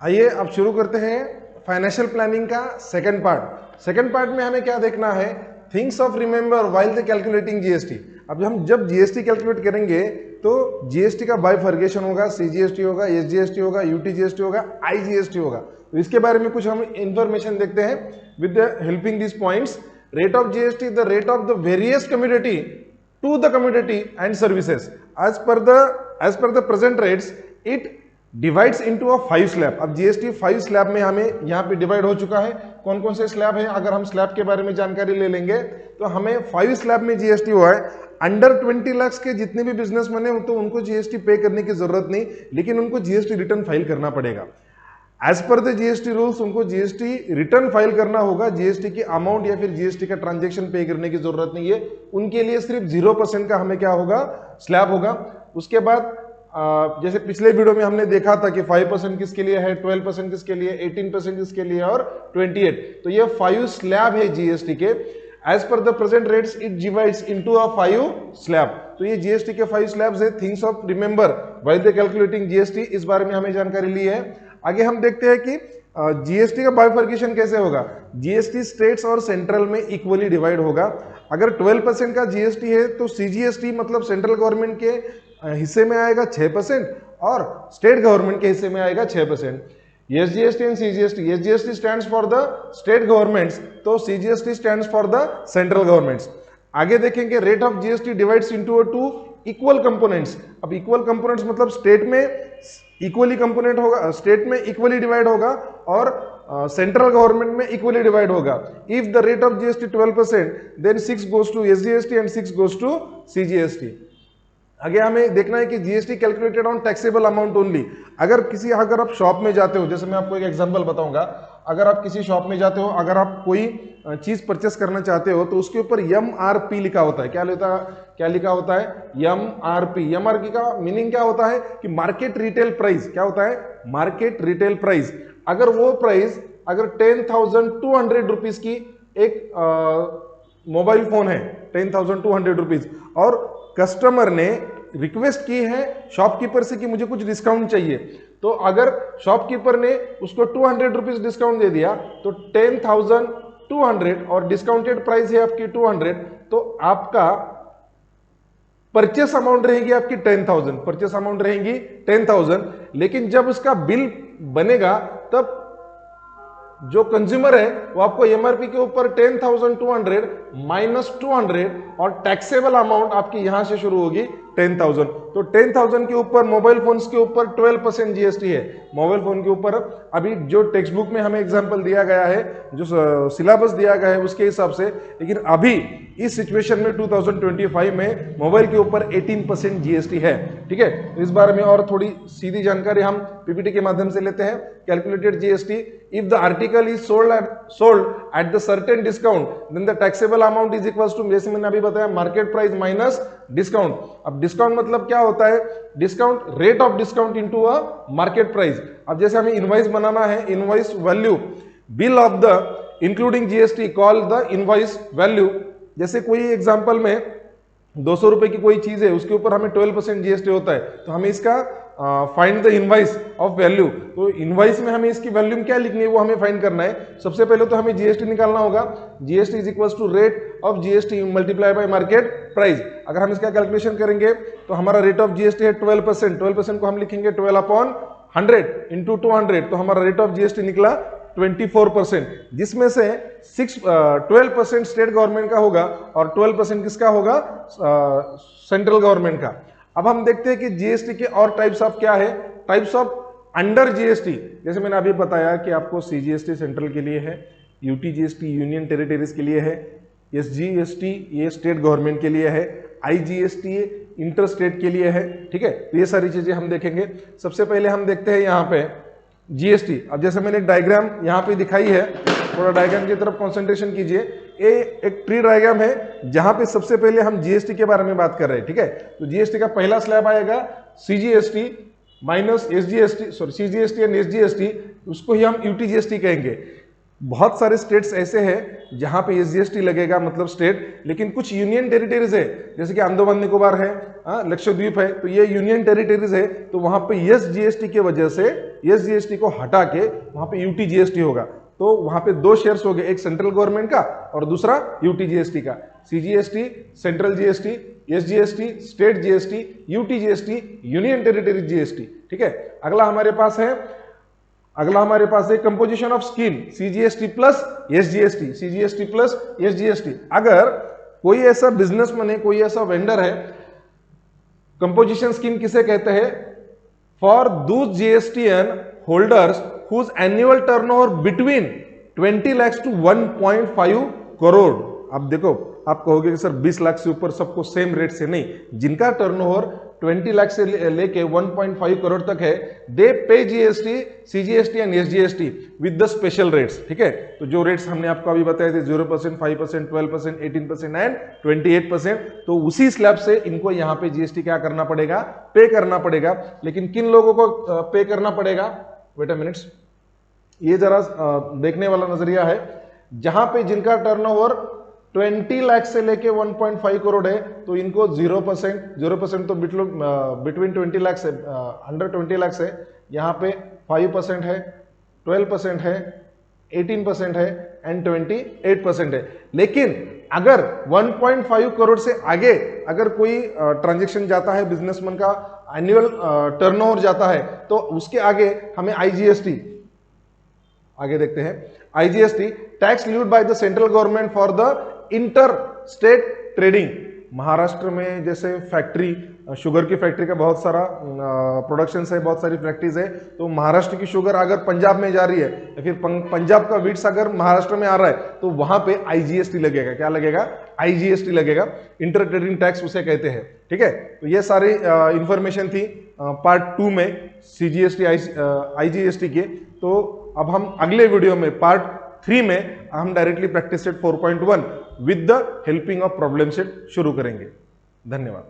आइए अब शुरू करते हैं फाइनेंशियल प्लानिंग का सेकंड पार्ट। सेकंड पार्ट में हमें क्या देखना है, things of remember while the calculating GST. अब हम जब जीएसटी कैलकुलेट करेंगे तो जीएसटी का बाइफर्केशन होगा, सीजीएसटी होगा, एसजीएसटी होगा, यूटीजीएसटी होगा, आईजीएसटी होगा। तो इसके बारे में कुछ हम इंफॉर्मेशन देखते हैं with the helping this points. Rate of GST the rate of the various community to the commodity and services as per the present rates it divides into a 5 slab। अब जीएसटी 5 स्लैब में हमें यहाँ पे divide हो चुका है। कौन कौन से स्लैब है, अगर हम स्लैब के बारे में जानकारी ले लेंगे तो हमें 5 स्लैब में जीएसटी हुआ है। अंडर 20 लाख के जितने भी बिजनेसमैन है तो उनको जीएसटी पे करने की जरूरत नहीं, लेकिन उनको जीएसटी रिटर्न फाइल करना पड़ेगा। As per the GST rules उनको जीएसटी रिटर्न फाइल करना होगा। जीएसटी की अमाउंट या फिर जीएसटी का ट्रांजैक्शन पे करने की जरूरत नहीं है, उनके लिए सिर्फ 0% का हमें क्या होगा, स्लैब होगा। उसके बाद जैसे पिछले वीडियो में हमने देखा था कि 5% किसके लिए है, 12% किसके लिए, 18% किसके लिए और 28। तो ये 5 स्लैब है जीएसटी के। As per the present rates it divides into a 5 slab. तो ये जीएसटी के 5 स्लैब्स है। Things of remember while the calculating GST, इस बारे में हमें जानकारी ली है। आगे हम देखते हैं कि जीएसटी का बाइफर्केशन कैसे होगा। जीएसटी स्टेट्स और सेंट्रल में इक्वली डिवाइड होगा। अगर 12% का जीएसटी है तो सीजीएसटी मतलब सेंट्रल गवर्नमेंट के हिस्से में आएगा 6% और स्टेट गवर्नमेंट के हिस्से में आएगा 6%। SGST and CGST, SGST stands for the state governments, तो CGST stands for the central governments. आगे देखेंगे rate of GST divides into 2 equal components. अब इक्वल कंपोनेंट्स मतलब स्टेट में इक्वली कंपोनेंट होगा, स्टेट में इक्वली डिवाइड होगा और सेंट्रल गवर्नमेंट में इक्वली डिवाइड होगा। If the rate of GST 12% then 6 goes to SGST and 6 goes to CGST. आगे हमें देखना है कि GST calculated on taxable amount only. अगर आप शॉप में जाते हो, जैसे मैं आपको एक एग्जांपल बताऊंगा, अगर आप किसी शॉप में जाते हो, अगर आप कोई चीज परचेस करना चाहते हो तो उसके ऊपर एमआरपी लिखा होता है। क्या लिखा होता है, एमआरपी। एमआरपी का मीनिंग क्या होता है कि मार्केट रिटेल प्राइस। क्या होता है, मार्केट रिटेल प्राइस। अगर वो प्राइस अगर 10,200 रुपीज की एक मोबाइल फोन है, 10,200 रुपीज, और कस्टमर ने रिक्वेस्ट की है शॉपकीपर से कि मुझे कुछ डिस्काउंट चाहिए, तो अगर शॉपकीपर ने उसको 200 रुपीज डिस्काउंट दे दिया तो 10,200 और डिस्काउंटेड प्राइस है आपकी 200, तो आपका परचेस अमाउंट रहेगी आपकी 10,000, परचेस अमाउंट रहेगी 10,000। लेकिन जब उसका बिल बनेगा तब जो कंज्यूमर है वो आपको एमआरपी के ऊपर 10,200 माइनस 200 और टैक्सेबल अमाउंट आपकी यहां से शुरू होगी 10,000। तो 10,000 के ऊपर मोबाइल फोन्स के ऊपर 12% जीएसटी है। मोबाइल फोन के ऊपर अभी जो टेक्स्ट बुक में हमें एग्जांपल दिया गया है, जो सिलेबस दिया गया है उसके हिसाब से, लेकिन अभी इस सिचुएशन में 2025 में मोबाइल के ऊपर 18% जीएसटी है। ठीक है, इस बारे में और थोड़ी सीधी जानकारी हम पीपीटी के माध्यम से लेते हैं। Calculated GST, if the article is sold at the certain discount then the taxable amount is equals to, जैसे मैंने अभी बताया, मार्केट प्राइस माइनस डिस्काउंट। अब डिस्काउंट मतलब क्या होता है, discount, rate of discount into a market price. अब जैसे हमें इनवॉइस बनाना है, invoice value, bill of the including GST call the invoice value. जैसे कोई एग्जांपल में 200 रुपए की कोई चीज है, उसके ऊपर हमें 12% जीएसटी होता है, तो हमें इसका find the invoice of value. तो इनवॉइस में हमें इसकी वैल्यू क्या लिखनी है वो हमें फाइंड करना है। सबसे पहले तो हमें जीएसटी निकालना होगा। GST is equals to rate of GST multiply by market price. अगर हम इसका कैलकुलेशन करेंगे तो हमारा रेट ऑफ जीएसटी है 12%। 12% को हम लिखेंगे 12/100 इंटू 200, तो हमारा रेट ऑफ जीएसटी निकला 24%, जिसमें से 12% स्टेट गवर्नमेंट का होगा और 12% किसका होगा, सेंट्रल गवर्नमेंट का। अब हम देखते हैं कि जीएसटी के और टाइप्स ऑफ क्या है, टाइप्स ऑफ अंडर जीएसटी। जैसे मैंने अभी बताया कि आपको सीजीएसटी सेंट्रल के लिए है, यूटीजीएसटी यूनियन टेरिटरीज के लिए है, एसजीएसटी ये स्टेट गवर्नमेंट के लिए है, आईजीएसटी इंटर स्टेट के लिए है। ठीक है, तो ये सारी चीजें हम देखेंगे। सबसे पहले हम देखते हैं यहाँ पे जीएसटी। अब जैसे मैंने एक डायग्राम यहाँ पे दिखाई है, थोड़ा डायग्राम की तरफ कंसंट्रेशन कीजिए। ये एक ट्री डायग्राम है जहां पे सबसे पहले हम जीएसटी के बारे में बात कर रहे हैं। ठीक है, तो जीएसटी का पहला स्लैब आएगा CGST minus SGST, sorry CGST and SGST, उसको ही हम यूटीजीएसटी कहेंगे। बहुत सारे स्टेट्स ऐसे हैं जहां पे एसजीएसटी लगेगा, मतलब स्टेट, लेकिन कुछ यूनियन टेरिटरीज है जैसे कि अंडमान निकोबार है, लक्षद्वीप है, तो ये यूनियन टेरिटरीज है, तो वहां पे एसजीएसटी की वजह से एसजीएसटी को हटा के वहां पे यूटीजीएसटी होगा। तो वहां पे दो शेयर्स हो गए, एक सेंट्रल गवर्नमेंट का और दूसरा यूटीजीएसटी का। CGST central GST, SGST state GST, UTGST union territory GST. ठीक है, अगला हमारे पास है composition of scheme, CGST plus SGST, CGST plus SGST. अगर कोई ऐसा बिजनेसमैन है, कोई ऐसा वेंडर है, कंपोजिशन स्कीम किसे कहते हैं? For those GSTN holders whose annual turnover between 20 lakhs to 1.5 crore. अब देखो, आप कहोगे कि सर 20 लाख से ऊपर सबको सेम रेट से नहीं, जिनका टर्नओवर 20 लाख से लेके 1.5 करोड़ तक है, दे पे GST, CGST and SGST with the special rates. ठीक है, तो जो रेट्स हमने आपको अभी बताए थे 0%, 5%, 12%, 18% एंड 28%, तो उसी स्लैब से इनको यहां पे जीएसटी क्या करना पड़ेगा? पे करना पड़ेगा। लेकिन किन लोगों को पे करना पड़ेगा? वेट अ मिनट्स, ये जरा देखने वाला नजरिया है। जहां पे जिनका टर्नओवर 20 लाख से लेके 1.5 करोड़ है, तो इनको 0% तो बिटवीन 20 लाख से अंडर 20 लाख से यहां पे 5% है, 12% है, 18% है एंड 28% है। लेकिन अगर 1.5 करोड़ से आगे अगर कोई ट्रांजैक्शन जाता है, बिजनेसमैन का एनुअल टर्नओवर जाता है, तो उसके आगे हमें आईजीएसटी, आगे देखते हैं, IGST tax levied by the central government for the inter state trading. Maharashtra में जैसे फैक्ट्री, शुगर की फैक्ट्री का बहुत सारा प्रोडक्शन है, बहुत सारी फैक्ट्रीज है, तो महाराष्ट्र की शुगर अगर पंजाब में जा रही है या फिर पंजाब का वीट्स अगर महाराष्ट्र में आ रहा है, तो वहां पे आईजीएसटी लगेगा। क्या लगेगा? आईजीएसटी लगेगा, इंटर ट्रेडिंग टैक्स उसे कहते हैं। ठीक है, तो ये सारी इंफॉर्मेशन थी पार्ट 2 में सीजीएसटी आईजीएसटी के। तो अब हम अगले वीडियो में पार्ट 3 में हम directly practice set 4.1 with the helping of problem set शुरू करेंगे। धन्यवाद।